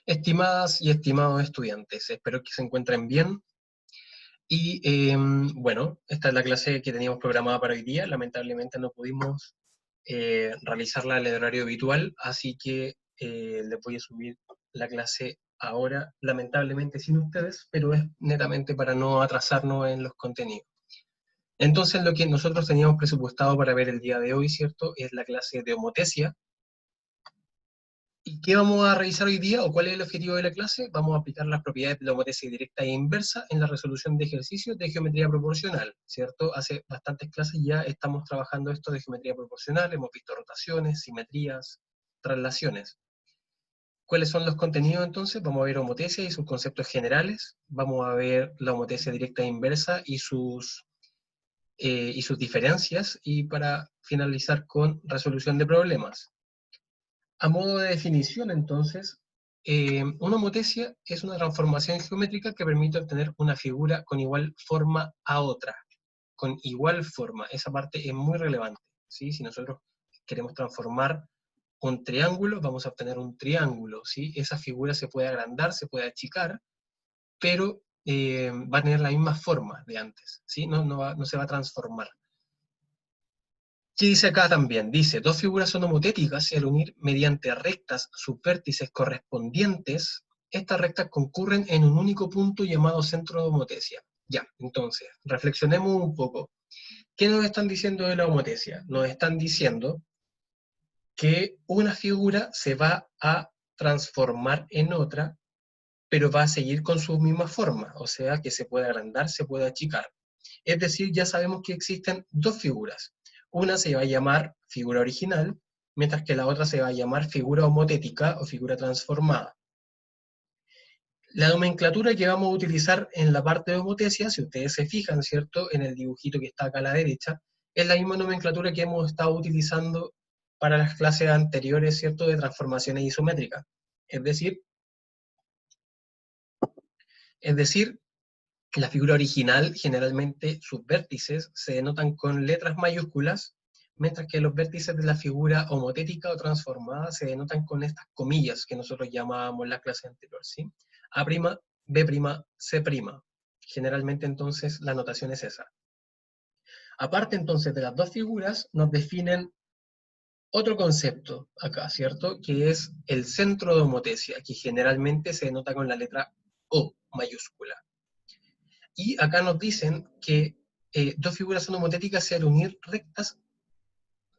Estimadas y estimados estudiantes, espero que se encuentren bien. Y bueno, esta es la clase que teníamos programada para hoy día. Lamentablemente no pudimos realizarla en el horario habitual, así que les voy a subir la clase ahora, lamentablemente sin ustedes, pero es netamente para no atrasarnos en los contenidos. Entonces, lo que nosotros teníamos presupuestado para ver el día de hoy, ¿cierto?, es la clase de homotesia. ¿Y qué vamos a revisar hoy día, o cuál es el objetivo de la clase? Vamos a aplicar las propiedades de la homotesia directa e inversa en la resolución de ejercicios de geometría proporcional, ¿cierto? Hace bastantes clases ya estamos trabajando esto de geometría proporcional, hemos visto rotaciones, simetrías, traslaciones. ¿Cuáles son los contenidos entonces? Vamos a ver homotesia y sus conceptos generales, vamos a ver la homotesia directa e inversa y sus diferencias, y para finalizar con resolución de problemas. A modo de definición, entonces, una homotesia es una transformación geométrica que permite obtener una figura con igual forma a otra. Con igual forma, esa parte es muy relevante, ¿sí? Si nosotros queremos transformar un triángulo, vamos a obtener un triángulo, ¿sí? Esa figura se puede agrandar, se puede achicar, pero va a tener la misma forma de antes, ¿sí? No se va a transformar. ¿Qué dice acá también? Dice, dos figuras son homotéticas y al unir mediante rectas sus vértices correspondientes, estas rectas concurren en un único punto llamado centro de homotesia. Ya, entonces, reflexionemos un poco. ¿Qué nos están diciendo de la homotesia? Nos están diciendo que una figura se va a transformar en otra, pero va a seguir con su misma forma, o sea que se puede agrandar, se puede achicar. Es decir, ya sabemos que existen dos figuras. Una se va a llamar figura original, mientras que la otra se va a llamar figura homotética o figura transformada. La nomenclatura que vamos a utilizar en la parte de homotesia, si ustedes se fijan, ¿cierto?, en el dibujito que está acá a la derecha, es la misma nomenclatura que hemos estado utilizando para las clases anteriores, ¿cierto?, de transformaciones isométricas. Es decir, la figura original, generalmente sus vértices se denotan con letras mayúsculas, mientras que los vértices de la figura homotética o transformada se denotan con estas comillas que nosotros llamábamos en la clase anterior, ¿sí? A', B', C'. Generalmente entonces la notación es esa. Aparte entonces de las dos figuras, nos definen otro concepto acá, ¿cierto? Que es el centro de homotesia, que generalmente se denota con la letra O mayúscula. Y acá nos dicen que dos figuras son homotéticas si al unir rectas,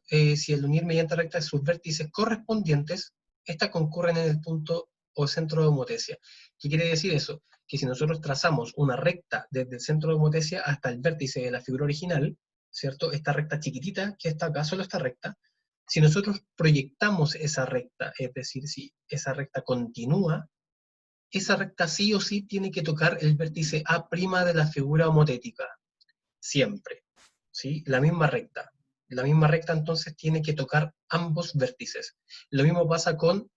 si al unir mediante rectas sus vértices correspondientes, estas concurren en el punto o centro de homotesia. ¿Qué quiere decir eso? Que si nosotros trazamos una recta desde el centro de homotesia hasta el vértice de la figura original, ¿cierto? Esta recta chiquitita que está acá, solo esta recta, si nosotros proyectamos esa recta, es decir, si esa recta continúa, esa recta sí o sí tiene que tocar el vértice A' de la figura homotética, siempre, ¿sí? La misma recta. La misma recta entonces tiene que tocar ambos vértices. Lo mismo pasa con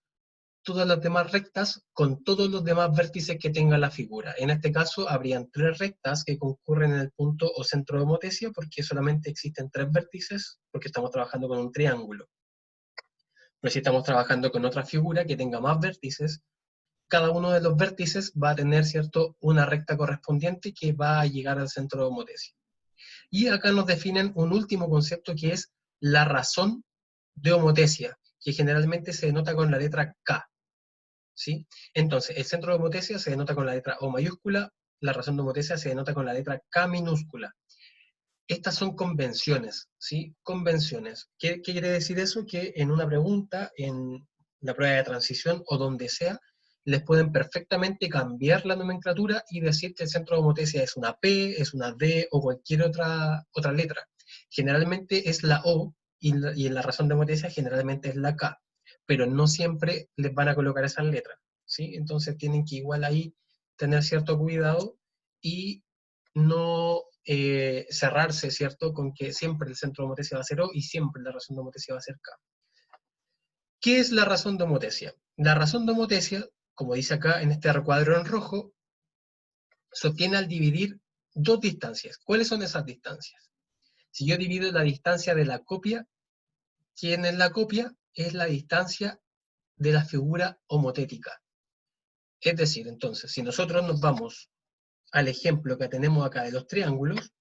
todas las demás rectas, con todos los demás vértices que tenga la figura. En este caso, habrían tres rectas que concurren en el punto o centro de homotesia, porque solamente existen tres vértices, porque estamos trabajando con un triángulo. Pero si estamos trabajando con otra figura que tenga más vértices, cada uno de los vértices va a tener, ¿cierto?, una recta correspondiente que va a llegar al centro de homotesia. Y acá nos definen un último concepto que es la razón de homotesia, que generalmente se denota con la letra K, ¿sí? Entonces, el centro de homotesia se denota con la letra O mayúscula, la razón de homotesia se denota con la letra K minúscula. Estas son convenciones, ¿sí? Convenciones. ¿Qué quiere decir eso? Que en una pregunta, en la prueba de transición o donde sea, les pueden perfectamente cambiar la nomenclatura y decir que el centro de homotesia es una P, es una D o cualquier otra letra. Generalmente es la O y en la razón de homotesia generalmente es la K, pero no siempre les van a colocar esas letras, ¿sí? Entonces tienen que igual ahí tener cierto cuidado y no cerrarse, ¿cierto?, con que siempre el centro de homotesia va a ser O y siempre la razón de homotesia va a ser K. ¿Qué es la razón de homotesia? La razón de homotesia, como dice acá en este recuadro en rojo, se obtiene al dividir dos distancias. ¿Cuáles son esas distancias? Si yo divido la distancia de la copia, ¿quién es la copia? Es la distancia de la figura homotética. Es decir, entonces, si nosotros nos vamos al ejemplo que tenemos acá de los triángulos,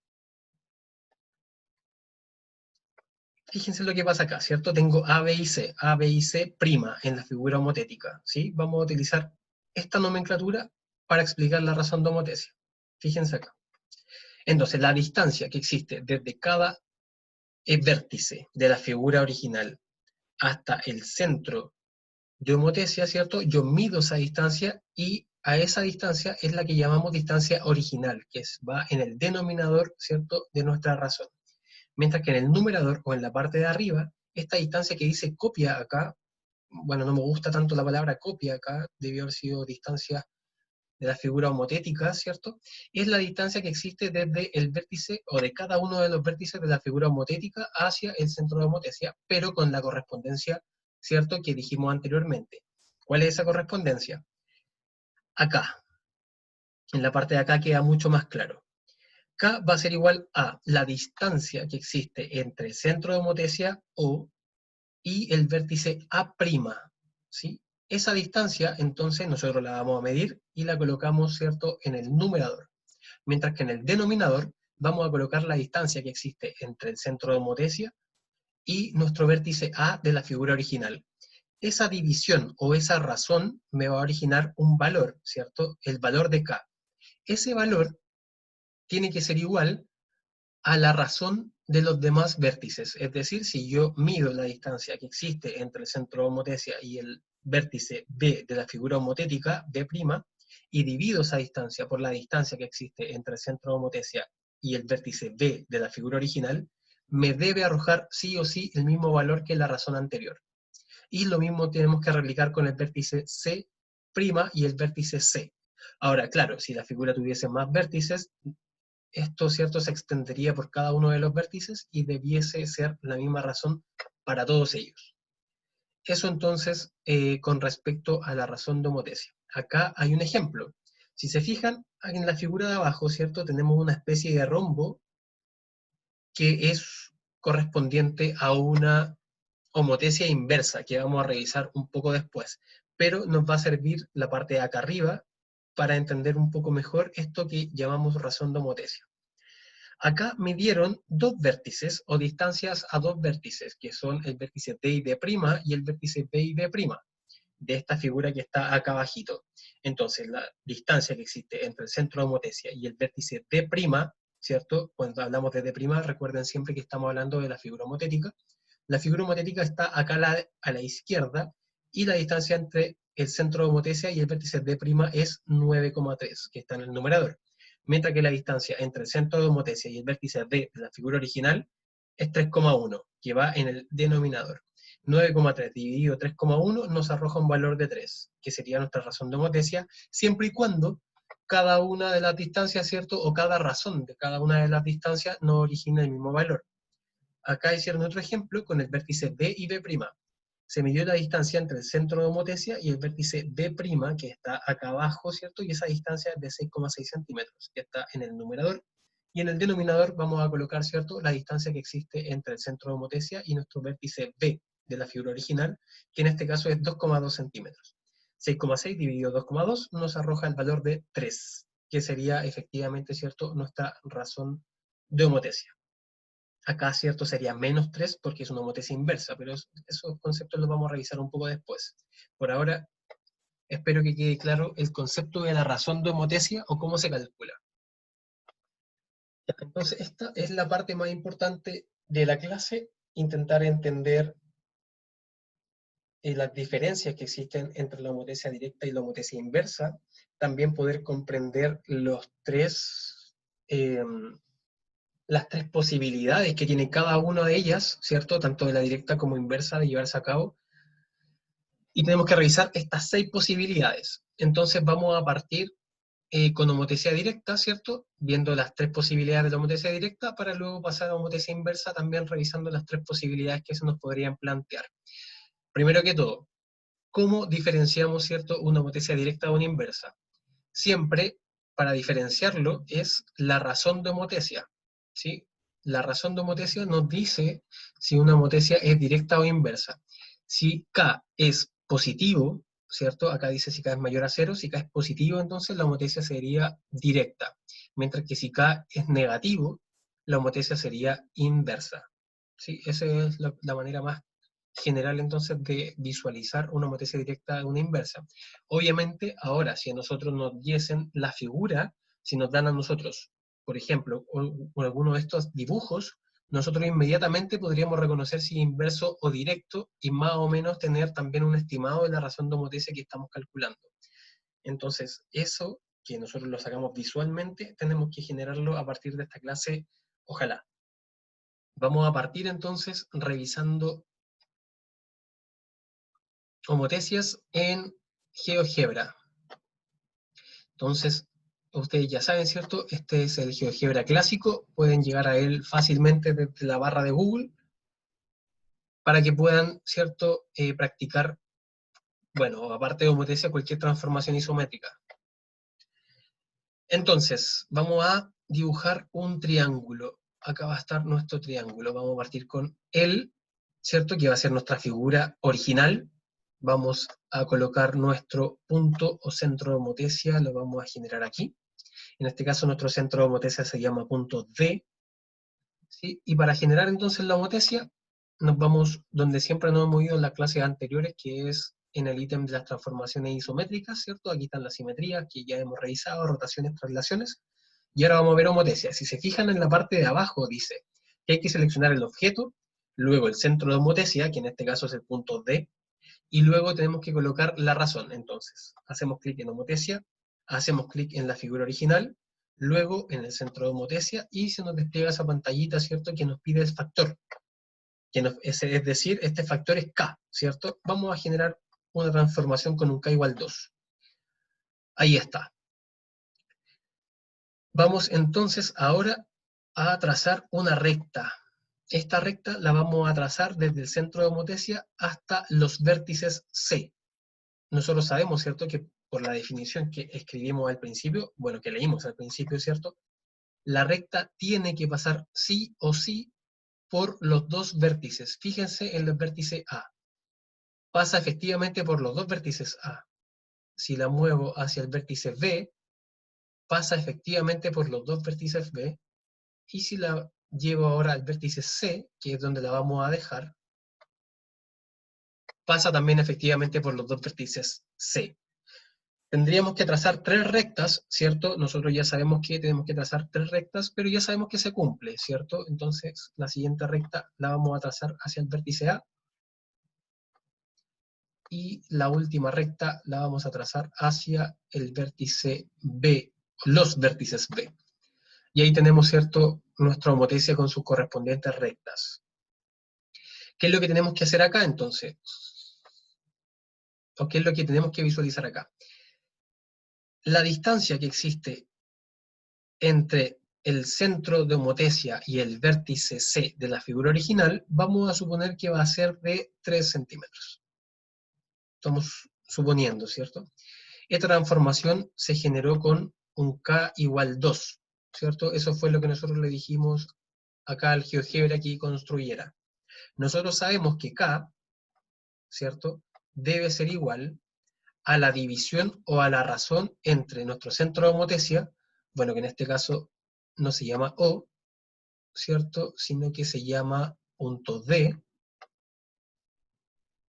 fíjense lo que pasa acá, ¿cierto? Tengo A, B y C, A, B y C' en la figura homotética, ¿sí? Vamos a utilizar esta nomenclatura para explicar la razón de homotesia. Fíjense acá. Entonces, la distancia que existe desde cada vértice de la figura original hasta el centro de homotesia, ¿cierto? Yo mido esa distancia y a esa distancia es la que llamamos distancia original, que va en el denominador, ¿cierto?, de nuestra razón. Mientras que en el numerador, o en la parte de arriba, esta distancia que dice copia acá, bueno, no me gusta tanto la palabra copia acá, debió haber sido distancia de la figura homotética, ¿cierto? Es la distancia que existe desde el vértice, o de cada uno de los vértices de la figura homotética hacia el centro de homotesia, pero con la correspondencia, ¿cierto?, que dijimos anteriormente. ¿Cuál es esa correspondencia? Acá, en la parte de acá queda mucho más claro. K va a ser igual a la distancia que existe entre el centro de homotesia O y el vértice A', ¿sí? Esa distancia, entonces, nosotros la vamos a medir y la colocamos, ¿cierto?, en el numerador. Mientras que en el denominador vamos a colocar la distancia que existe entre el centro de homotesia y nuestro vértice A de la figura original. Esa división o esa razón me va a originar un valor, ¿cierto? El valor de K. Ese valor tiene que ser igual a la razón de los demás vértices. Es decir, si yo mido la distancia que existe entre el centro de homotesia y el vértice B de la figura homotética, B', y divido esa distancia por la distancia que existe entre el centro de homotesia y el vértice B de la figura original, me debe arrojar sí o sí el mismo valor que la razón anterior. Y lo mismo tenemos que replicar con el vértice C' y el vértice C. Ahora, claro, si la figura tuviese más vértices, esto, ¿cierto?, se extendería por cada uno de los vértices y debiese ser la misma razón para todos ellos. Eso entonces con respecto a la razón de homotesia. Acá hay un ejemplo. Si se fijan, en la figura de abajo, ¿cierto?, tenemos una especie de rombo que es correspondiente a una homotesia inversa, que vamos a revisar un poco después. Pero nos va a servir la parte de acá arriba para entender un poco mejor esto que llamamos razón de homotesia. Acá midieron dos vértices o distancias a dos vértices, que son el vértice D y D' y el vértice B y B', de esta figura que está acá abajito. Entonces, la distancia que existe entre el centro de homotesia y el vértice D', ¿cierto? Cuando hablamos de D', recuerden siempre que estamos hablando de la figura homotética. La figura homotética está acá a la izquierda y la distancia entre el centro de homotesia y el vértice D' es 9,3, que está en el numerador. Mientras que la distancia entre el centro de homotesia y el vértice D de la figura original es 3,1, que va en el denominador. 9,3 dividido 3,1 nos arroja un valor de 3, que sería nuestra razón de homotesia, siempre y cuando cada una de las distancias, ¿cierto?, o cada razón de cada una de las distancias no origina el mismo valor. Acá hicieron otro ejemplo con el vértice B y B'. Se midió la distancia entre el centro de homotesia y el vértice B', que está acá abajo, ¿cierto? Y esa distancia es de 6,6 centímetros, que está en el numerador. Y en el denominador vamos a colocar, ¿cierto?, la distancia que existe entre el centro de homotesia y nuestro vértice B de la figura original, que en este caso es 2,2 centímetros. 6,6 dividido 2,2 nos arroja el valor de 3, que sería efectivamente, ¿cierto?, nuestra razón de homotesia. Acá, ¿cierto?, sería menos 3 porque es una homotesia inversa, pero esos conceptos los vamos a revisar un poco después. Por ahora, espero que quede claro el concepto de la razón de homotesia o cómo se calcula. Entonces, esta es la parte más importante de la clase, intentar entender las diferencias que existen entre la homotesia directa y la homotesia inversa, también poder comprender las tres posibilidades que tiene cada una de ellas, ¿cierto?, tanto de la directa como inversa de llevarse a cabo, y tenemos que revisar estas 6 posibilidades. Entonces vamos a partir con homotesia directa, ¿cierto?, viendo las 3 posibilidades de la homotesia directa, para luego pasar a homotesia inversa, también revisando las 3 posibilidades que se nos podrían plantear. Primero que todo, ¿cómo diferenciamos, ¿cierto?, una homotesia directa de una inversa? Siempre, para diferenciarlo, es la razón de homotesia, ¿sí? La razón de homotesia nos dice si una homotesia es directa o inversa. Si K es positivo, ¿cierto? Acá dice si K es mayor a 0, si K es positivo, entonces la homotecia sería directa, mientras que si K es negativo, la homotecia sería inversa. ¿Sí? Esa es la manera más general entonces de visualizar una homotecia directa de una inversa. Obviamente, ahora, si a nosotros nos diesen la figura, si nos dan a nosotros, por ejemplo, alguno de estos dibujos, nosotros inmediatamente podríamos reconocer si es inverso o directo y más o menos tener también un estimado de la razón de homotecia que estamos calculando. Entonces, eso que nosotros lo sacamos visualmente, tenemos que generarlo a partir de esta clase, ojalá. Vamos a partir entonces revisando homotecias en GeoGebra. Entonces, ustedes ya saben, ¿cierto? Este es el GeoGebra clásico, pueden llegar a él fácilmente desde la barra de Google, para que puedan, ¿cierto?, practicar, bueno, aparte de homotecia, cualquier transformación isométrica. Entonces, vamos a dibujar un triángulo. Acá va a estar nuestro triángulo. Vamos a partir con él, ¿cierto?, que va a ser nuestra figura original. Vamos a colocar nuestro punto o centro de homotecia, lo vamos a generar aquí. En este caso, nuestro centro de homotecia se llama punto D. ¿Sí? Y para generar entonces la homotecia, nos vamos donde siempre nos hemos ido en las clases anteriores, que es en el ítem de las transformaciones isométricas, ¿cierto? Aquí están las simetrías que ya hemos revisado, rotaciones, traslaciones, y ahora vamos a ver homotecia. Si se fijan en la parte de abajo, dice que hay que seleccionar el objeto, luego el centro de homotecia, que en este caso es el punto D, y luego tenemos que colocar la razón. Entonces, hacemos clic en homotecia, hacemos clic en la figura original, luego en el centro de homotecia, y se nos despliega esa pantallita, ¿cierto?, que nos pide el factor. Es decir, este factor es K, ¿cierto? Vamos a generar una transformación con un K igual 2. Ahí está. Vamos entonces ahora a trazar una recta. Esta recta la vamos a trazar desde el centro de homotecia hasta los vértices C. Nosotros sabemos, ¿cierto?, que por la definición que escribimos al principio, bueno, que leímos al principio, ¿cierto?, la recta tiene que pasar sí o sí por los dos vértices. Fíjense en el vértice A. Pasa efectivamente por los dos vértices A. Si la muevo hacia el vértice B, pasa efectivamente por los dos vértices B. Y si la llevo ahora al vértice C, que es donde la vamos a dejar, pasa también efectivamente por los dos vértices C. Tendríamos que trazar 3 rectas, ¿cierto? Nosotros ya sabemos que tenemos que trazar 3 rectas, pero ya sabemos que se cumple, ¿cierto? Entonces, la siguiente recta la vamos a trazar hacia el vértice A, y la última recta la vamos a trazar hacia el vértice B, los vértices B. Y ahí tenemos, ¿cierto?, nuestra homotecia con sus correspondientes rectas. ¿Qué es lo que tenemos que hacer acá, entonces? ¿O qué es lo que tenemos que visualizar acá? La distancia que existe entre el centro de homotecia y el vértice C de la figura original, vamos a suponer que va a ser de 3 centímetros. Estamos suponiendo, ¿cierto? Esta transformación se generó con un K igual 2, ¿cierto? Eso fue lo que nosotros le dijimos acá al GeoGebra que construyera. Nosotros sabemos que K, ¿cierto?, debe ser igual a la división o a la razón entre nuestro centro de homotecia, bueno, que en este caso no se llama O, ¿cierto?, sino que se llama punto D,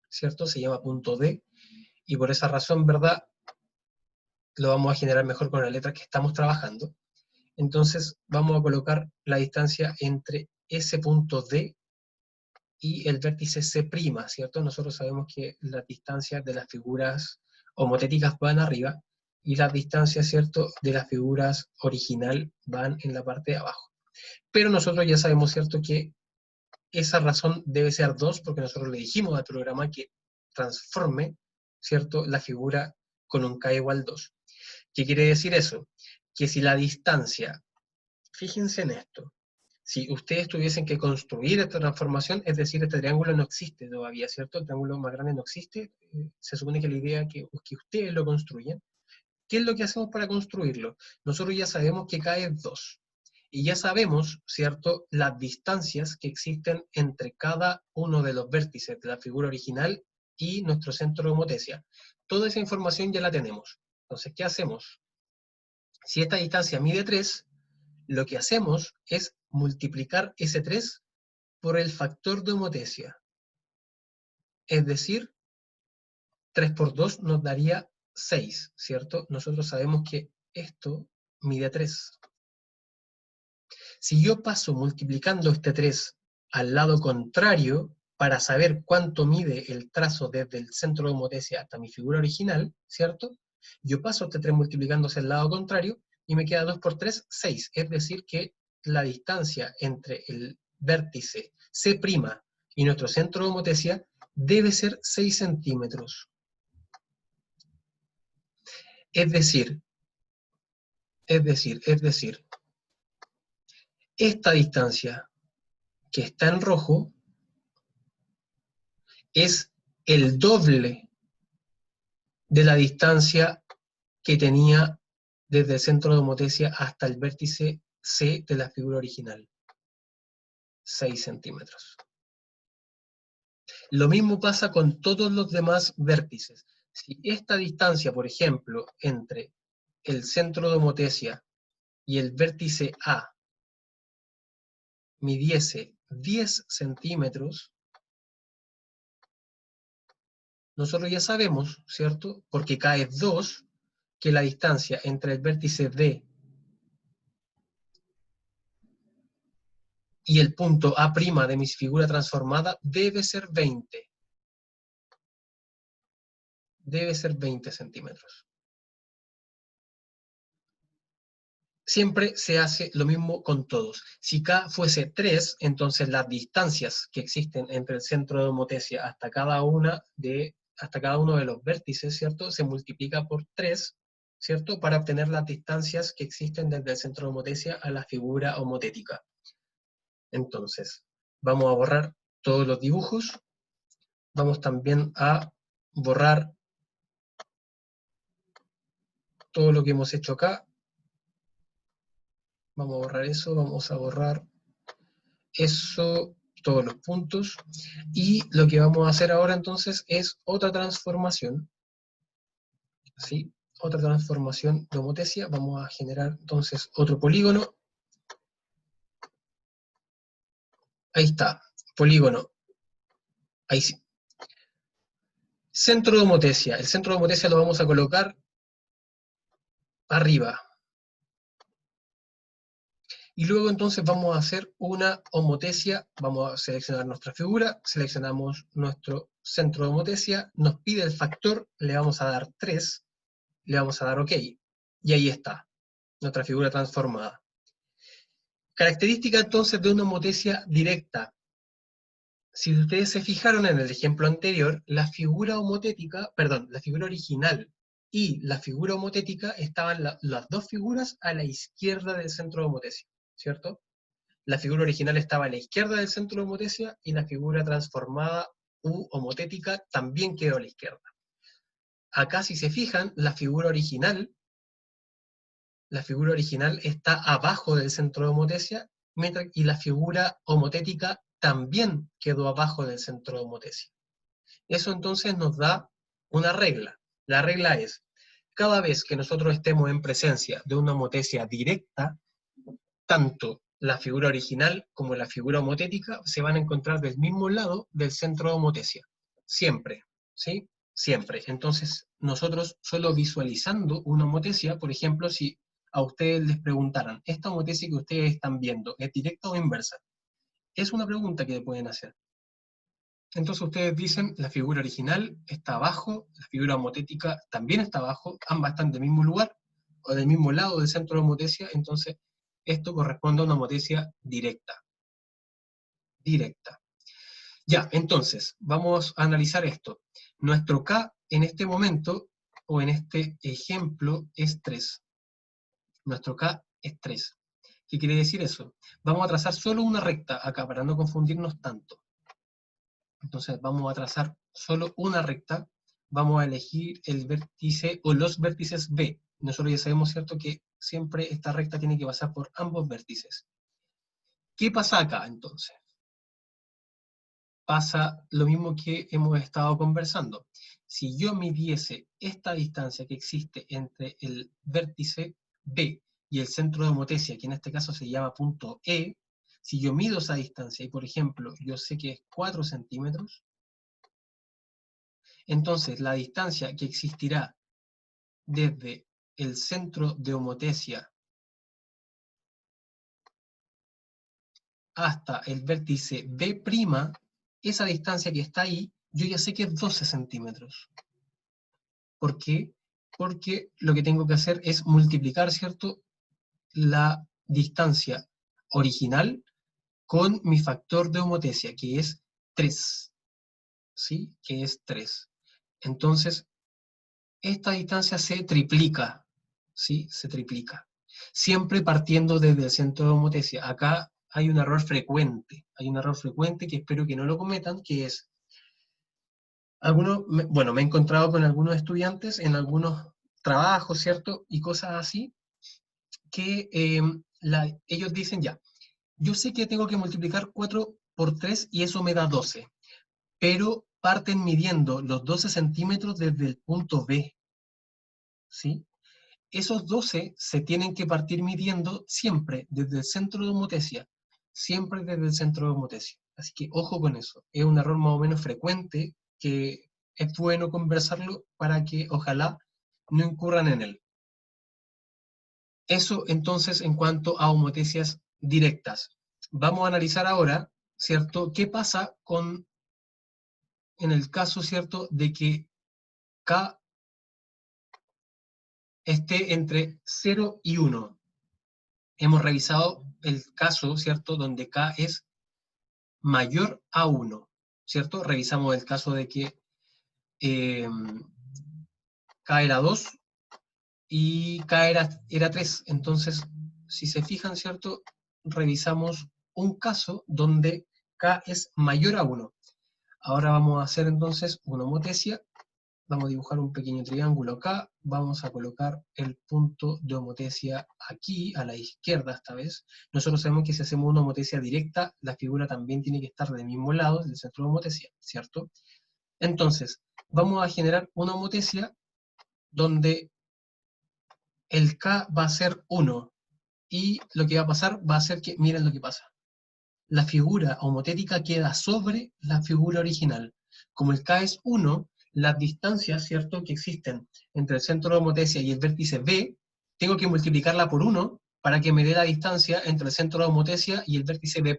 ¿cierto? Se llama punto D, y por esa razón, ¿verdad?, lo vamos a generar mejor con la letra que estamos trabajando. Entonces vamos a colocar la distancia entre ese punto D y el vértice C', ¿cierto? Nosotros sabemos que las distancias de las figuras homotéticas van arriba, y las distancias, ¿cierto?, de las figuras original van en la parte de abajo. Pero nosotros ya sabemos, ¿cierto?, que esa razón debe ser 2, porque nosotros le dijimos al programa que transforme, ¿cierto?, la figura con un K igual 2. ¿Qué quiere decir eso? Que si la distancia, fíjense en esto, si ustedes tuviesen que construir esta transformación, es decir, este triángulo no existe todavía, ¿cierto? El triángulo más grande no existe, se supone que la idea es que ustedes lo construyen. ¿Qué es lo que hacemos para construirlo? Nosotros ya sabemos que K es 2. Y ya sabemos, ¿cierto?, las distancias que existen entre cada uno de los vértices de la figura original y nuestro centro de homotecia. Toda esa información ya la tenemos. Entonces, ¿qué hacemos? Si esta distancia mide 3, lo que hacemos es multiplicar ese 3 por el factor de homotecia. Es decir, 3 por 2 nos daría 6, ¿cierto? Nosotros sabemos que esto mide 3. Si yo paso multiplicando este 3 al lado contrario, para saber cuánto mide el trazo desde el centro de homotecia hasta mi figura original, ¿cierto? Yo paso este 3 multiplicándose al lado contrario y me queda 2 por 3, 6. Es decir que la distancia entre el vértice C' y nuestro centro de homotecia debe ser 6 centímetros. Es decir, esta distancia que está en rojo es el doble de la distancia que tenía desde el centro de homotecia hasta el vértice C de la figura original. 6 centímetros. Lo mismo pasa con todos los demás vértices. Si esta distancia, por ejemplo, entre el centro de homotecia y el vértice A midiese 10 centímetros, nosotros ya sabemos, ¿cierto? Porque K es 2, que la distancia entre el vértice D y el punto A' de mi figura transformada debe ser 20. Debe ser 20 centímetros. Siempre se hace lo mismo con todos. Si K fuese 3, entonces las distancias que existen entre el centro de homotecia hasta cada uno de los vértices, ¿cierto? Se multiplica por 3, ¿cierto? Para obtener las distancias que existen desde el centro de homotecia a la figura homotética. Entonces, vamos a borrar todos los dibujos. Vamos también a borrar todo lo que hemos hecho acá. Vamos a borrar eso, vamos a borrar eso, todos los puntos. Y lo que vamos a hacer ahora entonces es otra transformación. ¿Sí? Otra transformación de homotecia. Vamos a generar entonces otro polígono. Ahí está, polígono. Ahí sí. Centro de homotecia. El centro de homotecia lo vamos a colocar arriba. Y luego entonces vamos a hacer una homotecia, vamos a seleccionar nuestra figura, seleccionamos nuestro centro de homotecia, nos pide el factor, le vamos a dar 3, le vamos a dar OK. Y ahí está, nuestra figura transformada. Característica entonces de una homotecia directa. Si ustedes se fijaron en el ejemplo anterior, la figura original y la figura homotética estaban las dos figuras a la izquierda del centro de homotecia, ¿cierto? La figura original estaba a la izquierda del centro de homotecia y la figura transformada u homotética también quedó a la izquierda. Acá, si se fijan, la figura original está abajo del centro de homotecia y la figura homotética también quedó abajo del centro de homotecia. Eso entonces nos da una regla. La regla es, cada vez que nosotros estemos en presencia de una homotecia directa, tanto la figura original como la figura homotética se van a encontrar del mismo lado del centro de homotecia. Siempre, ¿sí? Siempre. Entonces, nosotros solo visualizando una homotecia, por ejemplo, si a ustedes les preguntaran, ¿esta homotecia que ustedes están viendo es directa o inversa? Es una pregunta que pueden hacer. Entonces ustedes dicen, la figura original está abajo, la figura homotética también está abajo, ambas están del mismo lugar, o del mismo lado del centro de homotecia, entonces esto corresponde a una homotecia directa. Directa. Ya, entonces, vamos a analizar esto. Nuestro K en este momento, o en este ejemplo, es 3. Nuestro K es 3. ¿Qué quiere decir eso? Vamos a trazar solo una recta acá, para no confundirnos tanto. Entonces vamos a trazar solo una recta, vamos a elegir el vértice o los vértices B. Nosotros ya sabemos, ¿cierto?, que siempre esta recta tiene que pasar por ambos vértices. ¿Qué pasa acá, entonces? Pasa lo mismo que hemos estado conversando. si yo midiese esta distancia que existe entre el vértice B y el centro de homotesia, que en este caso se llama punto E, si yo mido esa distancia y, por ejemplo, yo sé que es 4 centímetros, entonces la distancia que existirá desde el centro de homotesia hasta el vértice B', esa distancia que está ahí, yo ya sé que es 12 centímetros. ¿Por qué? Porque lo que tengo que hacer es multiplicar, ¿cierto?, la distancia original con mi factor de homotesia, que es 3. ¿Sí? Que es 3. Entonces, esta distancia se triplica. ¿Sí? Se triplica. Siempre partiendo desde el centro de homotesia. Acá hay un error frecuente. Hay un error frecuente que espero que no lo cometan, que es, me he encontrado con algunos estudiantes en algunos trabajos, ¿cierto? Y cosas así, que ellos dicen ya, yo sé que tengo que multiplicar 4 por 3 y eso me da 12, pero parten midiendo los 12 centímetros desde el punto B, ¿sí? Esos 12 se tienen que partir midiendo siempre desde el centro de homotesia, siempre desde el centro de homotesia. Así que ojo con eso, es un error más o menos frecuente que es bueno conversarlo para que ojalá no incurran en él. Eso entonces en cuanto a homotesias directas. Vamos a analizar ahora, ¿cierto?, qué pasa en el caso, ¿cierto?, de que K esté entre 0 y 1. Hemos revisado el caso, ¿cierto?, donde K es mayor a 1, ¿cierto? Revisamos el caso de que K era 2 y K era 3. Entonces, si se fijan, ¿cierto?, revisamos un caso donde K es mayor a 1. Ahora vamos a hacer entonces una homotesia. Vamos a dibujar un pequeño triángulo acá, vamos a colocar el punto de homotesia aquí, a la izquierda esta vez. Nosotros sabemos que si hacemos una homotesia directa, la figura también tiene que estar del mismo lado del centro de homotesia, ¿cierto? Entonces, vamos a generar una homotesia donde el K va a ser 1, y lo que va a pasar va a ser que, miren lo que pasa, la figura homotética queda sobre la figura original. Como el K es 1, las distancias, ¿cierto?, que existen entre el centro de homotesia y el vértice B, tengo que multiplicarla por 1 para que me dé la distancia entre el centro de homotesia y el vértice B'.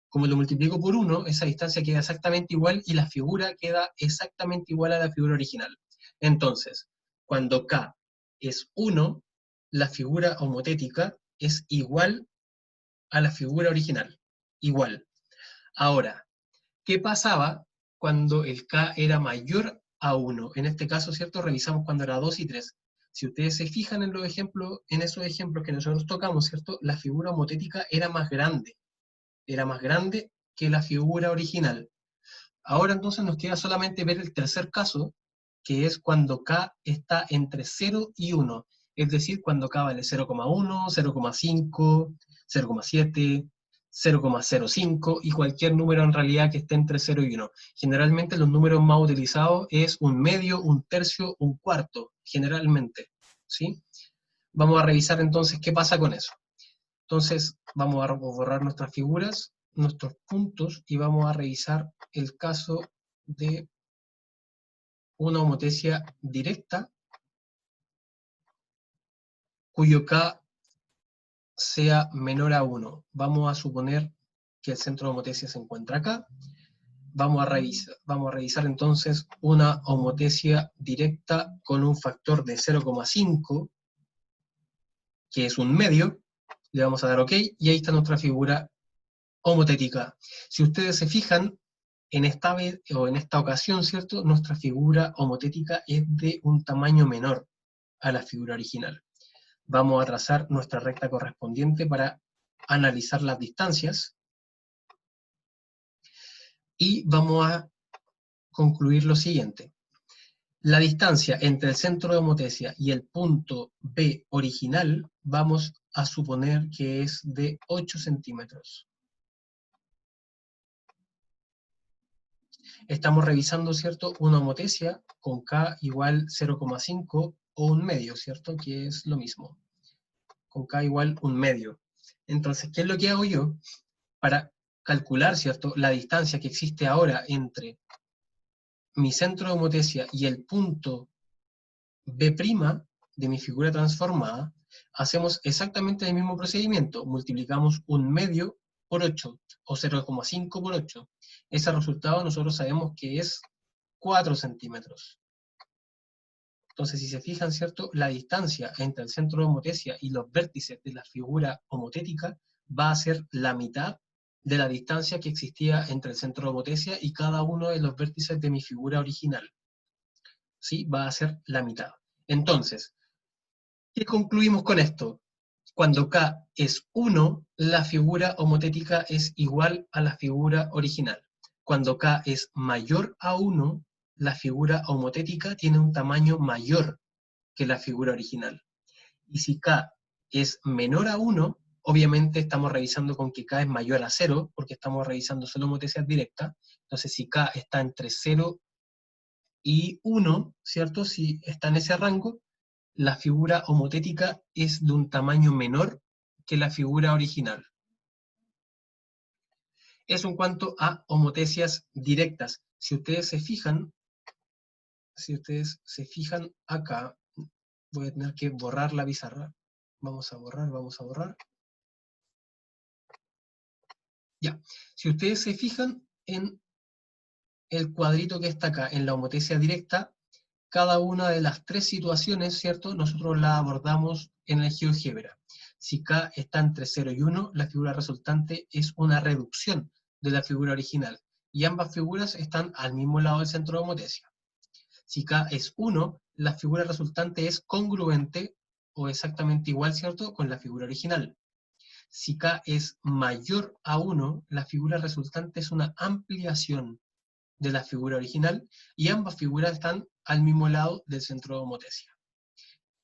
Como lo multiplico por 1, esa distancia queda exactamente igual y la figura queda exactamente igual a la figura original. Entonces, cuando K es 1, la figura homotética es igual a la figura original. Igual. Ahora, ¿qué pasaba cuando el K era mayor a 1? En este caso, ¿cierto? Revisamos cuando era 2 y 3. Si ustedes se fijan en los ejemplos, en esos ejemplos que nosotros tocamos, ¿cierto?, la figura homotética era más grande que la figura original. Ahora entonces nos queda solamente ver el tercer caso, que es cuando K está entre 0 y 1, es decir, cuando K vale 0,1, 0,5, 0,7, 0,05 y cualquier número en realidad que esté entre 0 y 1. Generalmente los números más utilizados es un medio, un tercio, un cuarto, generalmente, ¿sí? Vamos a revisar entonces qué pasa con eso. Entonces vamos a borrar nuestras figuras, nuestros puntos, y vamos a revisar el caso de una homotesia directa cuyo K sea menor a 1. Vamos a suponer que el centro de homotesia se encuentra acá. Vamos a revisar entonces una homotesia directa con un factor de 0,5, que es un medio. Le vamos a dar OK, y ahí está nuestra figura homotética. Si ustedes se fijan, en esta vez, o en esta ocasión, ¿cierto?, nuestra figura homotética es de un tamaño menor a la figura original. Vamos a trazar nuestra recta correspondiente para analizar las distancias, y vamos a concluir lo siguiente. La distancia entre el centro de homotesia y el punto B original, vamos a suponer que es de 8 centímetros. estamos revisando, ¿cierto?, una homotesia con K igual 0,5 o un medio, ¿cierto?, que es lo mismo, con K igual un medio. Entonces, ¿qué es lo que hago yo? Para calcular, ¿cierto?, la distancia que existe ahora entre mi centro de homotesia y el punto B' de mi figura transformada, hacemos exactamente el mismo procedimiento. Multiplicamos un medio por 8, o 0,5 por 8. Ese resultado nosotros sabemos que es 4 centímetros. Entonces, si se fijan, ¿cierto?, la distancia entre el centro de homotesia y los vértices de la figura homotética va a ser la mitad de la distancia que existía entre el centro de homotesia y cada uno de los vértices de mi figura original. ¿Sí? Va a ser la mitad. Entonces, ¿qué concluimos con esto? Cuando K es 1, la figura homotética es igual a la figura original. Cuando K es mayor a 1, la figura homotética tiene un tamaño mayor que la figura original. Y si K es menor a 1, obviamente estamos revisando con que K es mayor a 0, porque estamos revisando solo homotesias directas. Entonces, si K está entre 0 y 1, ¿cierto? Si está en ese rango, la figura homotética es de un tamaño menor que la figura original. Eso en cuanto a homotesias directas. Si ustedes se fijan acá, voy a tener que borrar la pizarra. Vamos a borrar. Ya, si ustedes se fijan en el cuadrito que está acá, en la homotesia directa, cada una de las tres situaciones, ¿cierto?, nosotros la abordamos en el GeoGebra. Si K está entre 0 y 1, la figura resultante es una reducción de la figura original, y ambas figuras están al mismo lado del centro de homotesia. Si K es 1, la figura resultante es congruente, o exactamente igual, ¿cierto?, con la figura original. Si K es mayor a 1, la figura resultante es una ampliación de la figura original, y ambas figuras están al mismo lado del centro de homotesia.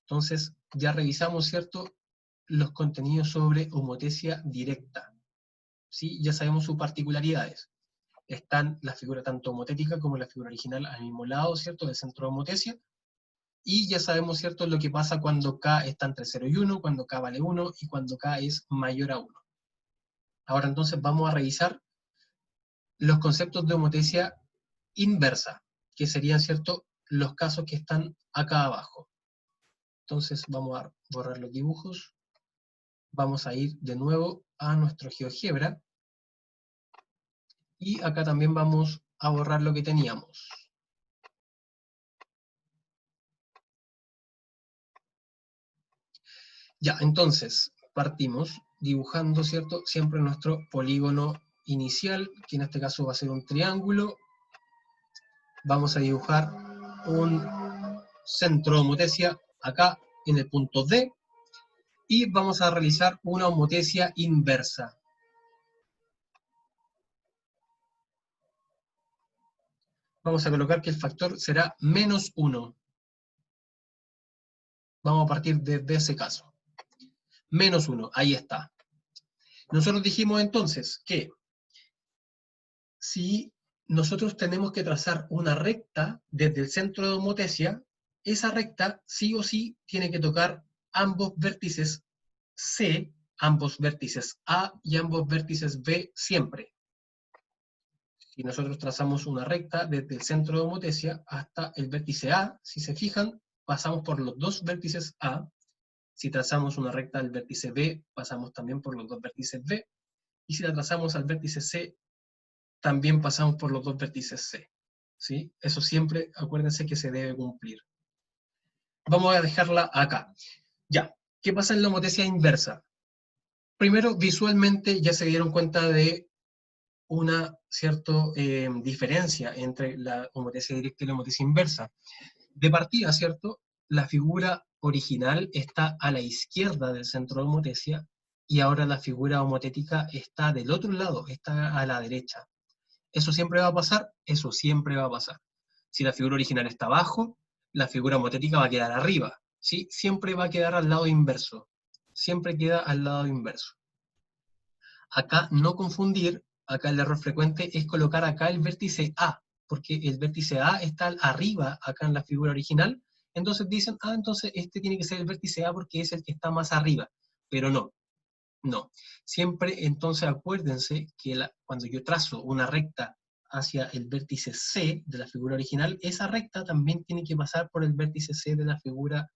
Entonces, ya revisamos, ¿cierto?, los contenidos sobre homotesia directa. ¿Sí? Ya sabemos sus particularidades. Están la figura tanto homotética como la figura original al mismo lado, ¿cierto?, del centro de homotesia. Y ya sabemos, ¿cierto?, lo que pasa cuando K está entre 0 y 1, cuando K vale 1 y cuando K es mayor a 1. Ahora entonces vamos a revisar los conceptos de homotesia inversa, que serían, ¿cierto?, los casos que están acá abajo. Entonces vamos a borrar los dibujos. Vamos a ir de nuevo a nuestro GeoGebra. Y acá también vamos a borrar lo que teníamos. Ya, entonces, partimos dibujando, ¿cierto?, siempre nuestro polígono inicial, que en este caso va a ser un triángulo. Vamos a dibujar un centro de homotesia acá en el punto D, y vamos a realizar una homotesia inversa. Vamos a colocar que el factor será menos 1. Vamos a partir de ese caso. Menos 1, ahí está. Nosotros dijimos entonces que si nosotros tenemos que trazar una recta desde el centro de homotesia, esa recta sí o sí tiene que tocar ambos vértices C, ambos vértices A y ambos vértices B siempre. Si nosotros trazamos una recta desde el centro de homotesia hasta el vértice A, si se fijan, pasamos por los dos vértices A. Si trazamos una recta al vértice B, pasamos también por los dos vértices B. Y si la trazamos al vértice C, también pasamos por los dos vértices C. ¿Sí? Eso siempre, acuérdense que se debe cumplir. Vamos a dejarla acá. Ya, ¿qué pasa en la homotesia inversa? Primero, visualmente ya se dieron cuenta de una cierta diferencia entre la homotesia directa y la homotesia inversa. De partida, ¿cierto?, la figura original está a la izquierda del centro de homotesia, y ahora la figura homotética está del otro lado, está a la derecha. ¿Eso siempre va a pasar? Eso siempre va a pasar. Si la figura original está abajo, la figura homotética va a quedar arriba, ¿sí? Siempre va a quedar al lado inverso. Siempre queda al lado inverso. Acá no confundir, acá el error frecuente es colocar acá el vértice A, porque el vértice A está arriba acá en la figura original, entonces dicen, entonces este tiene que ser el vértice A porque es el que está más arriba, pero no, no. Siempre entonces acuérdense que cuando yo trazo una recta hacia el vértice C de la figura original, esa recta también tiene que pasar por el vértice C de la figura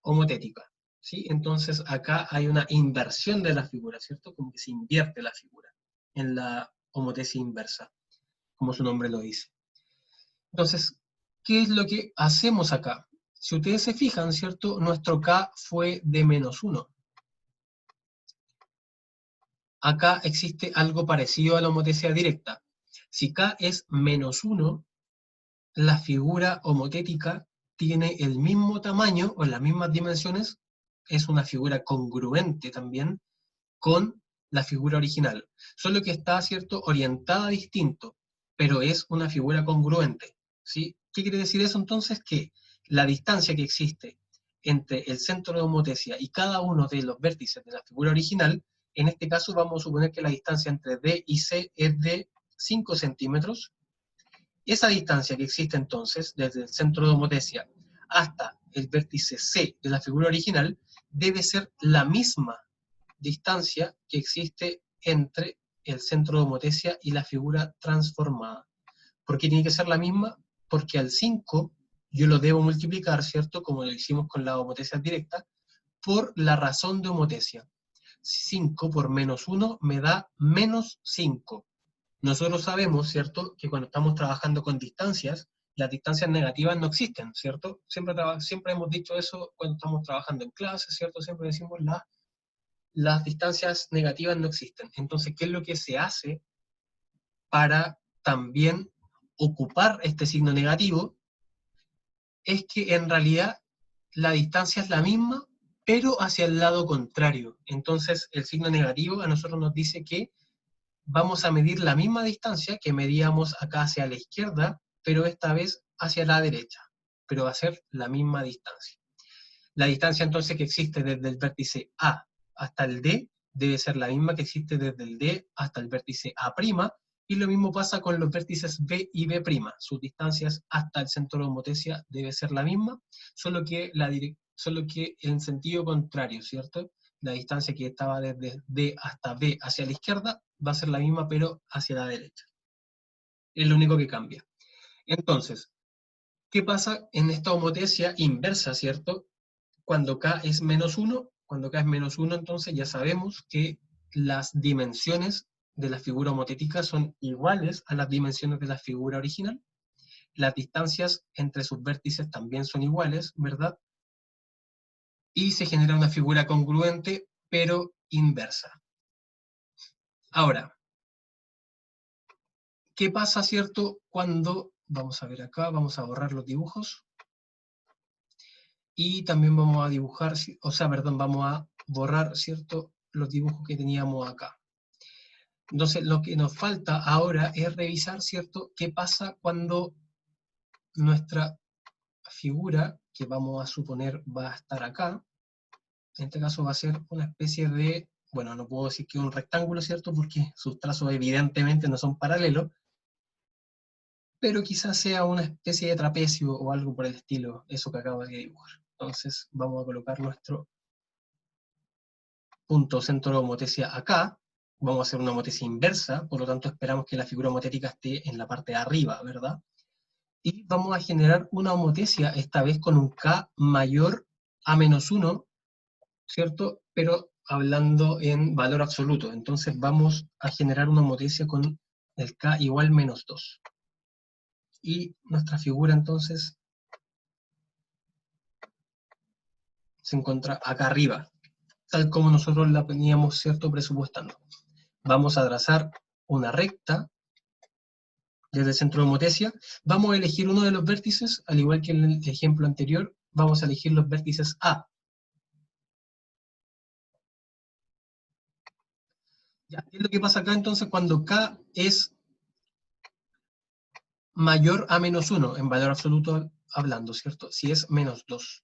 homotética, ¿sí? Entonces acá hay una inversión de la figura, ¿cierto? Como que se invierte la figura en la homotesia inversa, como su nombre lo dice. Entonces, ¿qué es lo que hacemos acá? Si ustedes se fijan, ¿cierto? Nuestro K fue de -1. Acá existe algo parecido a la homotesia directa. Si K es -1, la figura homotética tiene el mismo tamaño o las mismas dimensiones, es una figura congruente también con la figura original, solo que está, ¿cierto?, orientada distinto, pero es una figura congruente, ¿sí? ¿Qué quiere decir eso entonces? Que la distancia que existe entre el centro de homotesia y cada uno de los vértices de la figura original, en este caso vamos a suponer que la distancia entre D y C es de 5 centímetros. Esa distancia que existe entonces, desde el centro de homotesia hasta el vértice C de la figura original, debe ser la misma distancia que existe entre el centro de homotesia y la figura transformada. ¿Por qué tiene que ser la misma? Porque al 5 yo lo debo multiplicar, ¿cierto? Como lo hicimos con la homotesia directa, por la razón de homotesia. 5 por -1 me da -5. Nosotros sabemos, ¿cierto?, que cuando estamos trabajando con distancias, las distancias negativas no existen, ¿cierto? Siempre hemos dicho eso cuando estamos trabajando en clase, ¿cierto? Siempre decimos las distancias negativas no existen. Entonces, ¿qué es lo que se hace para también ocupar este signo negativo? Es que en realidad la distancia es la misma, pero hacia el lado contrario. Entonces, el signo negativo a nosotros nos dice que vamos a medir la misma distancia que medíamos acá hacia la izquierda, pero esta vez hacia la derecha, pero va a ser la misma distancia. La distancia entonces que existe desde el vértice A hasta el D debe ser la misma que existe desde el D hasta el vértice A', y lo mismo pasa con los vértices B y B'. Sus distancias hasta el centro de homotesia debe ser la misma, solo que en sentido contrario, ¿cierto? La distancia que estaba desde D hasta B hacia la izquierda va a ser la misma, pero hacia la derecha. Es lo único que cambia. Entonces, ¿qué pasa en esta homotesia inversa, ¿cierto? Cuando K es -1, cuando K es -1, entonces ya sabemos que las dimensiones de la figura homotética son iguales a las dimensiones de la figura original. Las distancias entre sus vértices también son iguales, ¿verdad? Y se genera una figura congruente, pero inversa. Ahora, ¿qué pasa, cierto, cuando, vamos a ver acá, vamos a borrar los dibujos, y también vamos a dibujar, vamos a borrar, ¿cierto?, los dibujos que teníamos acá. Entonces, lo que nos falta ahora es revisar, ¿cierto?, qué pasa cuando nuestra figura, que vamos a suponer va a estar acá, en este caso va a ser una especie de, bueno, no puedo decir que es un rectángulo, ¿cierto?, porque sus trazos evidentemente no son paralelos, pero quizás sea una especie de trapecio o algo por el estilo, eso que acabo de dibujar. Entonces, vamos a colocar nuestro punto centro de homotesia acá, vamos a hacer una homotesia inversa, por lo tanto esperamos que la figura homotética esté en la parte de arriba, ¿verdad? Y vamos a generar una homotesia, esta vez con un K mayor a -1, ¿cierto? Pero hablando en valor absoluto. Entonces vamos a generar una homotesia con el K igual -2. Y nuestra figura entonces se encuentra acá arriba, tal como nosotros la teníamos, ¿cierto?, presupuestando. Vamos a trazar una recta desde el centro de homotesia. Vamos a elegir uno de los vértices, al igual que en el ejemplo anterior, vamos a elegir los vértices A. Ya, ¿qué es lo que pasa acá entonces cuando K es mayor a -1, en valor absoluto hablando, ¿cierto? Si es -2.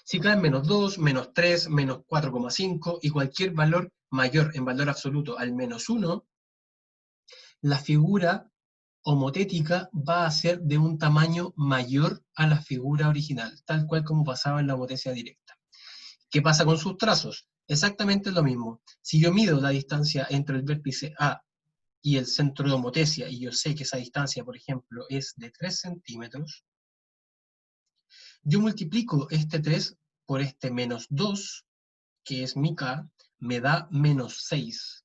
Si K es -2, -3, -4,5 y cualquier valor mayor en valor absoluto al -1, la figura homotética va a ser de un tamaño mayor a la figura original, tal cual como pasaba en la homotesia directa. ¿Qué pasa con sus trazos? Exactamente lo mismo. Si yo mido la distancia entre el vértice A y el centro de homotesia, y yo sé que esa distancia, por ejemplo, es de 3 centímetros, yo multiplico este 3 por este menos 2, que es mi K, me da menos 6.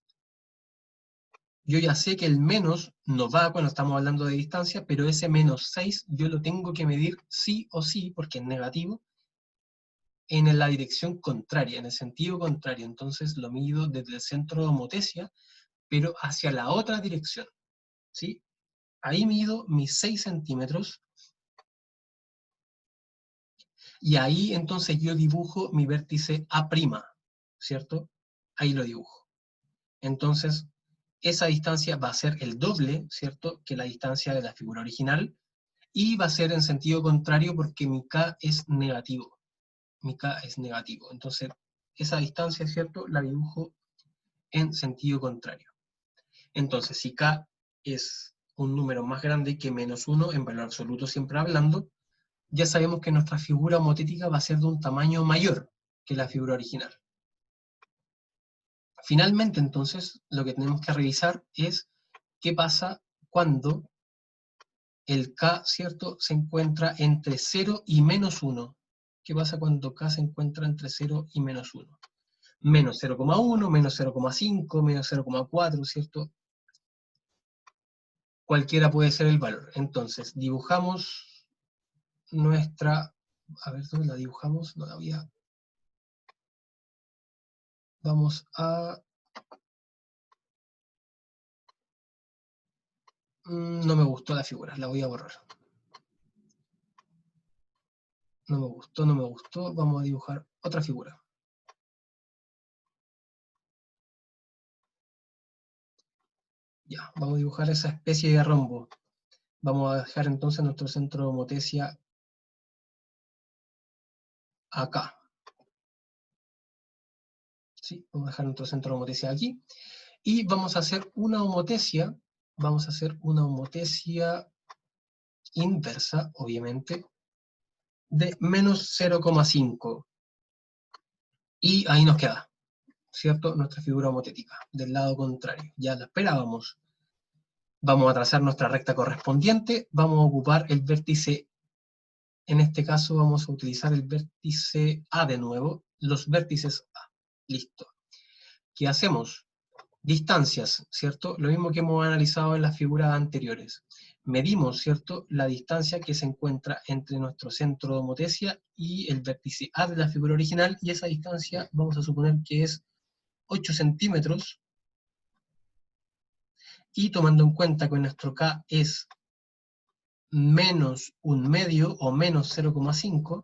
Yo ya sé que el menos no va cuando estamos hablando de distancia, pero ese menos 6 yo lo tengo que medir sí o sí, porque es negativo, en la dirección contraria, en el sentido contrario. Entonces lo mido desde el centro de homotesia, pero hacia la otra dirección, ¿sí? Ahí mido mis 6 centímetros, y ahí entonces yo dibujo mi vértice A', ¿cierto? Ahí lo dibujo. Entonces, esa distancia va a ser el doble, ¿cierto?, que la distancia de la figura original, y va a ser en sentido contrario porque mi K es negativo. Mi K es negativo. Entonces, esa distancia, ¿cierto?, la dibujo en sentido contrario. Entonces, si K es un número más grande que menos 1, en valor absoluto siempre hablando, ya sabemos que nuestra figura homotética va a ser de un tamaño mayor que la figura original. Finalmente, entonces, lo que tenemos que revisar es qué pasa cuando el K, ¿cierto?, se encuentra entre 0 y menos 1. ¿Qué pasa cuando K se encuentra entre 0 y menos 1? Menos 0,1, menos 0,5, menos 0,4, ¿cierto? Cualquiera puede ser el valor. Entonces, dibujamos nuestra... A ver, ¿dónde la dibujamos? No la voy a... Vamos a... No me gustó la figura, la voy a borrar. No me gustó, no me gustó. Vamos a dibujar otra figura. Ya, vamos a dibujar esa especie de rombo. Vamos a dejar entonces nuestro centro de homotesia acá. ¿Sí? Vamos a dejar nuestro centro de homotesia aquí. Y vamos a hacer una homotesia inversa, obviamente, de menos 0,5. Y ahí nos queda, ¿cierto?, nuestra figura homotética, del lado contrario. Ya la esperábamos. Vamos a trazar nuestra recta correspondiente, vamos a ocupar el vértice, en este caso vamos a utilizar el vértice A de nuevo, los vértices A. Listo. ¿Qué hacemos? Distancias, ¿cierto? Lo mismo que hemos analizado en las figuras anteriores. Medimos, ¿cierto?, la distancia que se encuentra entre nuestro centro de homotesia y el vértice A de la figura original, y esa distancia vamos a suponer que es 8 centímetros, y tomando en cuenta que nuestro K es menos un medio o menos 0,5,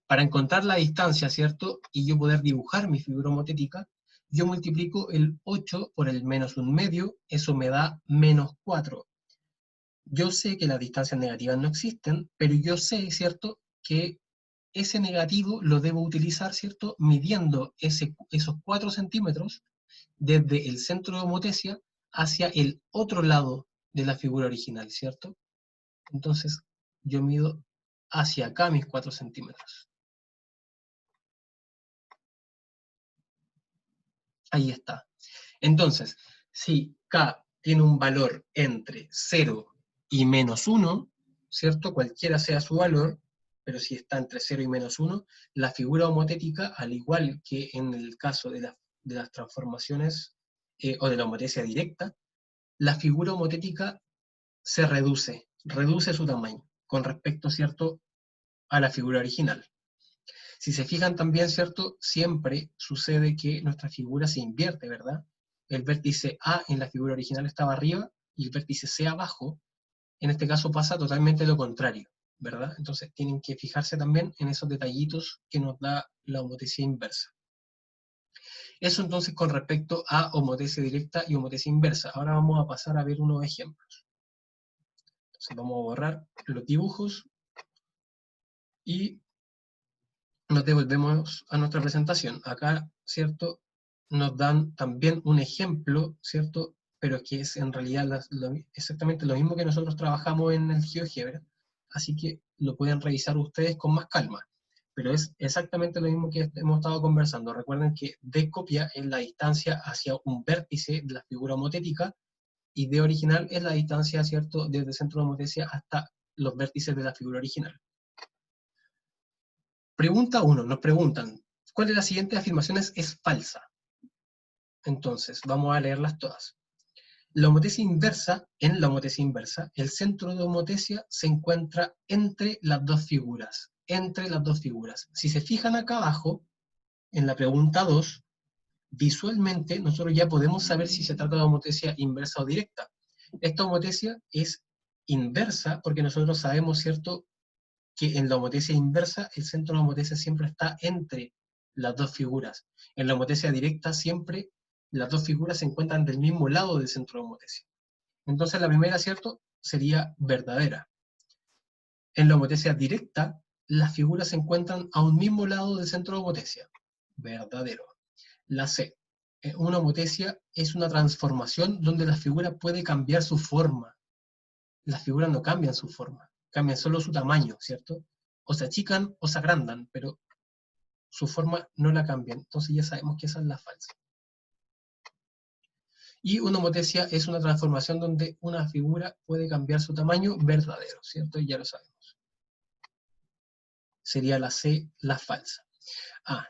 para encontrar la distancia, ¿cierto?, y yo poder dibujar mi figura homotética, yo multiplico el 8 por el menos un medio, eso me da menos 4. Yo sé que las distancias negativas no existen, pero yo sé, ¿cierto?, que ese negativo lo debo utilizar, ¿cierto?, midiendo esos 4 centímetros desde el centro de homotesia hacia el otro lado de la figura original, ¿cierto? Entonces, yo mido hacia acá mis 4 centímetros. Ahí está. Entonces, si K tiene un valor entre 0 y menos 1, ¿cierto? Cualquiera sea su valor, pero si está entre 0 y menos 1, la figura homotética, al igual que en el caso de las transformaciones o de la homotesia directa, la figura homotética se reduce su tamaño con respecto, ¿cierto?, a la figura original. Si se fijan también, ¿cierto?, siempre sucede que nuestra figura se invierte, ¿verdad? El vértice A en la figura original estaba arriba y el vértice C abajo. En este caso pasa totalmente lo contrario, ¿verdad? Entonces tienen que fijarse también en esos detallitos que nos da la homotesia inversa. Eso entonces con respecto a homotesia directa y homotesia inversa. Ahora vamos a pasar a ver unos ejemplos. Entonces vamos a borrar los dibujos y nos devolvemos a nuestra presentación. Acá, ¿cierto?, nos dan también un ejemplo, ¿cierto?, pero es que es en realidad exactamente lo mismo que nosotros trabajamos en el GeoGebra, así que lo pueden revisar ustedes con más calma. Pero es exactamente lo mismo que hemos estado conversando. Recuerden que D copia es la distancia hacia un vértice de la figura homotética, y D original es la distancia, ¿cierto?, desde el centro de homotesia hasta los vértices de la figura original. Pregunta 1, nos preguntan, ¿cuál de las siguientes afirmaciones es falsa? Entonces, vamos a leerlas todas. La homotesia inversa, en la homotesia inversa, el centro de homotesia se encuentra entre las dos figuras. Entre las dos figuras. Si se fijan acá abajo, en la pregunta 2, visualmente nosotros ya podemos saber si se trata de homotesia inversa o directa. Esta homotesia es inversa porque nosotros sabemos, ¿cierto?, que en la homotesia inversa el centro de homotesia siempre está entre las dos figuras. En la homotesia directa siempre las dos figuras se encuentran del mismo lado del centro de homotesia. Entonces la primera, ¿cierto?, sería verdadera. En la homotesia directa, las figuras se encuentran a un mismo lado del centro de homotesia. Verdadero. La C. Una homotesia es una transformación donde la figura puede cambiar su forma. Las figuras no cambian su forma, cambian solo su tamaño, ¿cierto? O se achican o se agrandan, pero su forma no la cambian. Entonces ya sabemos que esa es la falsa. Y una homotesia es una transformación donde una figura puede cambiar su tamaño, verdadero, ¿cierto? Ya lo sabemos. Sería la C, la falsa.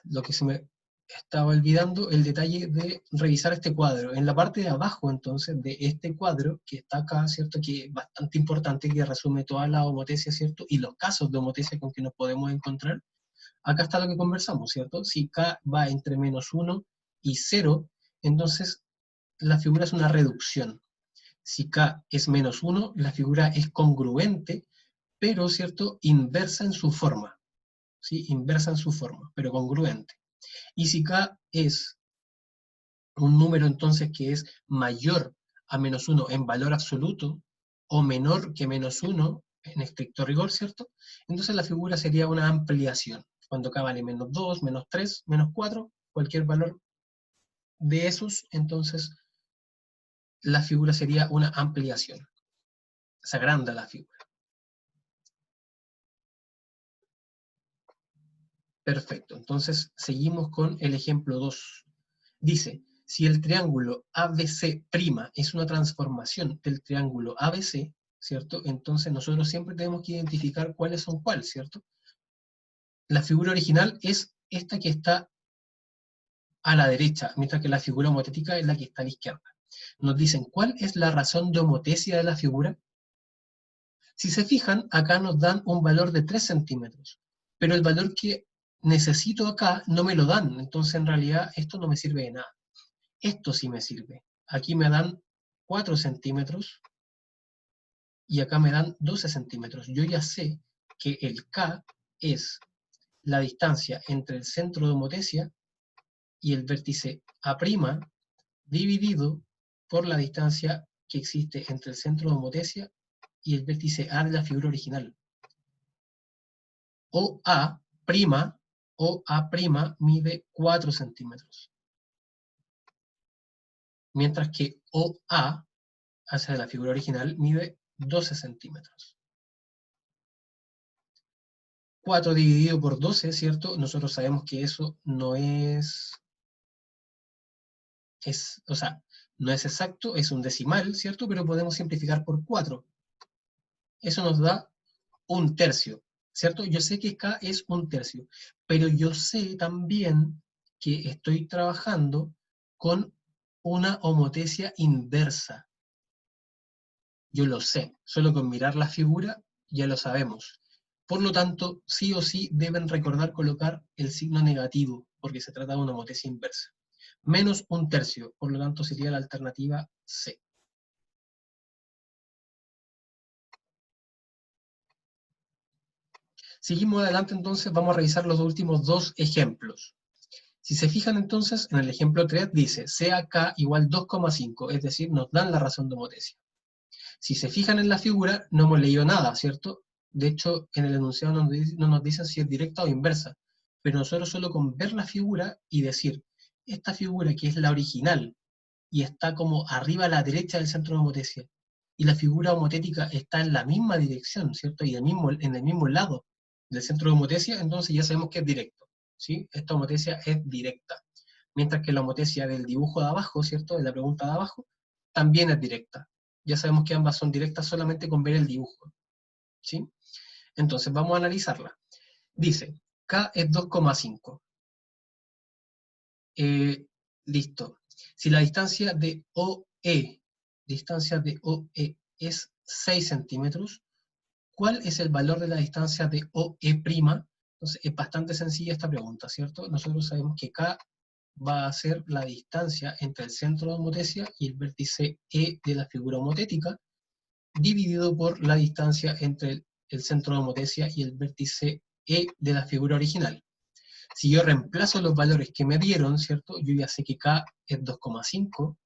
Lo que se me estaba olvidando, el detalle de revisar este cuadro. En la parte de abajo, entonces, de este cuadro, que está acá, ¿cierto?, que es bastante importante, que resume toda la homotesia, ¿cierto?, y los casos de homotesia con que nos podemos encontrar. Acá está lo que conversamos, ¿cierto? Si K va entre -1 y 0, entonces la figura es una reducción. Si K es -1, la figura es congruente, pero, ¿cierto?, inversa en su forma. ¿Sí? Inversa en su forma, pero congruente. Y si K es un número entonces que es mayor a -1 en valor absoluto, o menor que -1 en estricto rigor, ¿cierto? Entonces la figura sería una ampliación. Cuando K vale -2, -3, -4, cualquier valor de esos, entonces la figura sería una ampliación. Se agranda la figura. Perfecto, entonces seguimos con el ejemplo 2. Dice, si el triángulo ABC' es una transformación del triángulo ABC, ¿cierto? Entonces nosotros siempre tenemos que identificar cuáles son cuáles, ¿cierto? La figura original es esta que está a la derecha, mientras que la figura homotética es la que está a la izquierda. Nos dicen, ¿cuál es la razón de homotesia de la figura? Si se fijan, acá nos dan un valor de 3 centímetros, pero el valor que necesito acá no me lo dan, entonces en realidad esto no me sirve de nada. Esto sí me sirve. Aquí me dan 4 centímetros y acá me dan 12 centímetros. Yo ya sé que el K es la distancia entre el centro de homotesia y el vértice A' dividido por la distancia que existe entre el centro de homotesia y el vértice A de la figura original. OA' mide 4 centímetros. Mientras que OA, hacia la figura original, mide 12 centímetros. 4 dividido por 12, ¿cierto? Nosotros sabemos que eso no o sea, no es exacto, es un decimal, ¿cierto? Pero podemos simplificar por 4. Eso nos da 1/3, ¿cierto? Yo sé que K es 1/3, pero yo sé también que estoy trabajando con una homotesia inversa. Yo lo sé, solo con mirar la figura ya lo sabemos. Por lo tanto, sí o sí deben recordar colocar el signo negativo, porque se trata de una homotesia inversa. Menos 1/3, por lo tanto sería la alternativa C. Seguimos adelante entonces, vamos a revisar los últimos 2 ejemplos. Si se fijan entonces, en el ejemplo 3 dice CAK igual 2,5, es decir, nos dan la razón de homotesia. Si se fijan en la figura, no hemos leído nada, ¿cierto? De hecho, en el enunciado no nos dicen si es directa o inversa, pero nosotros solo con ver la figura y decir, esta figura que es la original, y está como arriba a la derecha del centro de homotesia, y la figura homotética está en la misma dirección, ¿cierto? Y en el mismo lado del centro de homotesia, entonces ya sabemos que es directo, ¿sí? Esta homotesia es directa. Mientras que la homotesia del dibujo de abajo, ¿cierto? De la pregunta de abajo, también es directa. Ya sabemos que ambas son directas solamente con ver el dibujo, ¿sí? Entonces vamos a analizarla. Dice, K es 2,5. Listo. Si la distancia de OE es 6 centímetros, ¿cuál es el valor de la distancia de OE'? Entonces es bastante sencilla esta pregunta, ¿cierto? Nosotros sabemos que K va a ser la distancia entre el centro de homotesia y el vértice E de la figura homotética, dividido por la distancia entre el centro de homotesia y el vértice E de la figura original. Si yo reemplazo los valores que me dieron, ¿cierto? Yo ya sé que K es 2,5,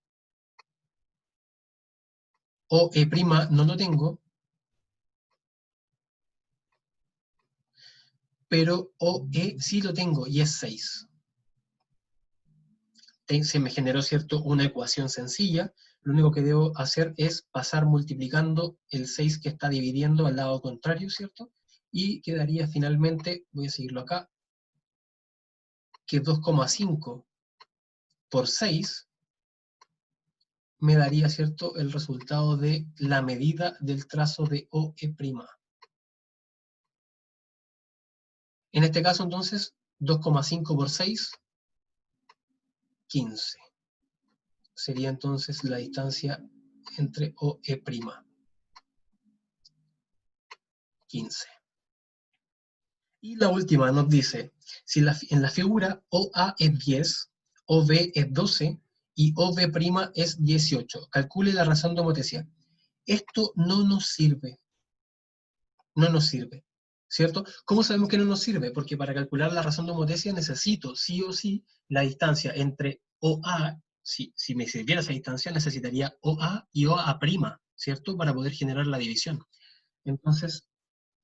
OE' no lo tengo, pero OE sí lo tengo y es 6. Se me generó, ¿cierto?, una ecuación sencilla. Lo único que debo hacer es pasar multiplicando el 6 que está dividiendo al lado contrario, ¿cierto? Y quedaría finalmente, voy a seguirlo acá, que 2,5 por 6 me daría, ¿cierto?, el resultado de la medida del trazo de OE'. En este caso, entonces, 2,5 por 6, 15. Sería entonces la distancia entre OE'. 15. Y la última nos dice, si en la figura OA es 10, OB es 12 y OB' es 18, calcule la razón de homotesia. Esto no nos sirve, ¿cierto? ¿Cómo sabemos que no nos sirve? Porque para calcular la razón de homotesia necesito sí o sí la distancia entre OA, si me sirviera esa distancia, necesitaría OA y OA', ¿cierto? Para poder generar la división. Entonces,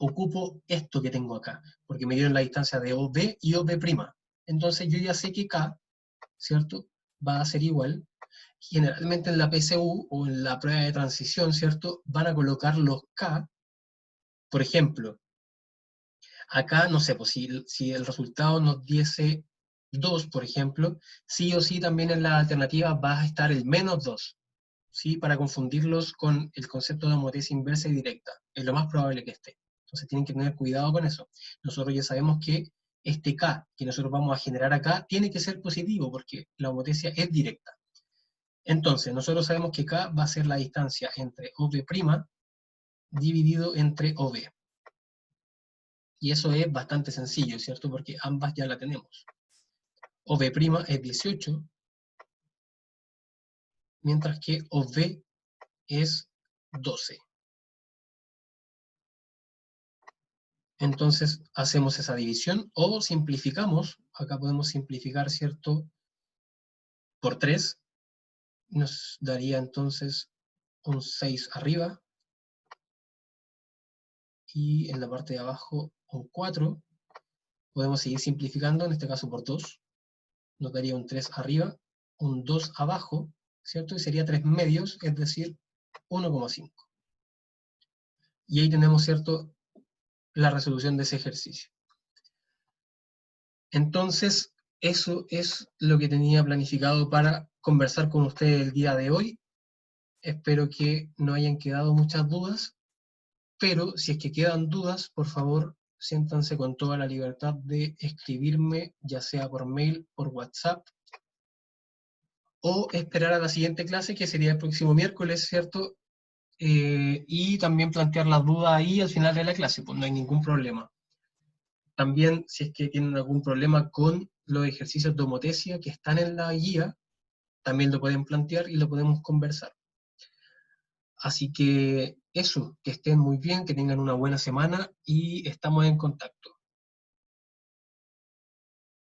ocupo esto que tengo acá, porque me dieron la distancia de OB y OB'. Entonces yo ya sé que K, ¿cierto?, va a ser igual. Generalmente en la PSU o en la prueba de transición, ¿cierto?, van a colocar los K, por ejemplo, acá, no sé, pues si el resultado nos diese 2, por ejemplo, sí o sí también en la alternativa va a estar el menos 2, ¿sí? Para confundirlos con el concepto de homotesia inversa y directa. Es lo más probable que esté. Entonces tienen que tener cuidado con eso. Nosotros ya sabemos que este K que nosotros vamos a generar acá tiene que ser positivo porque la homotesia es directa. Entonces, nosotros sabemos que K va a ser la distancia entre OB' dividido entre OB. Y eso es bastante sencillo, ¿cierto? Porque ambas ya la tenemos. OB' es 18, mientras que OB es 12. Entonces hacemos esa división o simplificamos. Acá podemos simplificar, ¿cierto?, por 3. Nos daría entonces un 6 arriba. Y en la parte de abajo un 4. Podemos seguir simplificando, en este caso por 2. Nos daría un 3 arriba, un 2 abajo, ¿cierto? Y sería 3 medios, es decir, 1,5. Y ahí tenemos, ¿cierto?, la resolución de ese ejercicio. Entonces, eso es lo que tenía planificado para conversar con ustedes el día de hoy. Espero que no hayan quedado muchas dudas, pero si es que quedan dudas, por favor, siéntanse con toda la libertad de escribirme, ya sea por mail, por WhatsApp, o esperar a la siguiente clase, que sería el próximo miércoles, ¿cierto? Y también plantear las dudas ahí al final de la clase, pues no hay ningún problema. También, si es que tienen algún problema con los ejercicios de homotesia que están en la guía, también lo pueden plantear y lo podemos conversar. Así que eso, que estén muy bien, que tengan una buena semana y estamos en contacto.